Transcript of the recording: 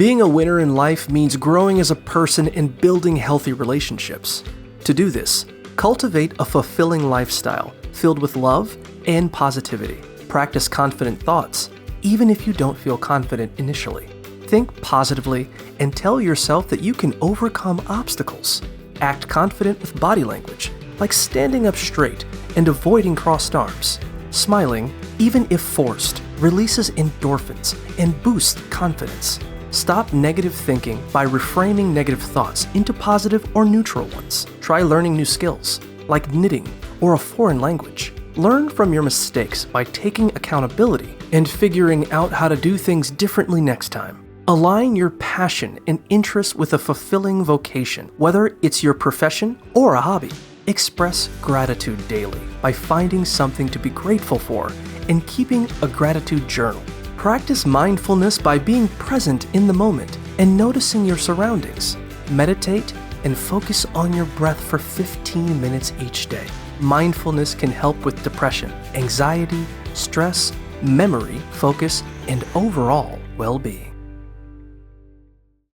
Being a winner in life means growing as a person and building healthy relationships. To do this, cultivate a fulfilling lifestyle filled with love and positivity. Practice confident thoughts, even if you don't feel confident initially. Think positively and tell yourself that you can overcome obstacles. Act confident with body language, like standing up straight and avoiding crossed arms. Smiling, even if forced, releases endorphins and boosts confidence. Stop negative thinking by reframing negative thoughts into positive or neutral ones. Try learning new skills, like knitting or a foreign language. Learn from your mistakes by taking accountability and figuring out how to do things differently next time. Align your passion and interest with a fulfilling vocation, whether it's your profession or a hobby. Express gratitude daily by finding something to be grateful for and keeping a gratitude journal. Practice mindfulness by being present in the moment and noticing your surroundings. Meditate and focus on your breath for 15 minutes each day. Mindfulness can help with depression, anxiety, stress, memory, focus, and overall well-being.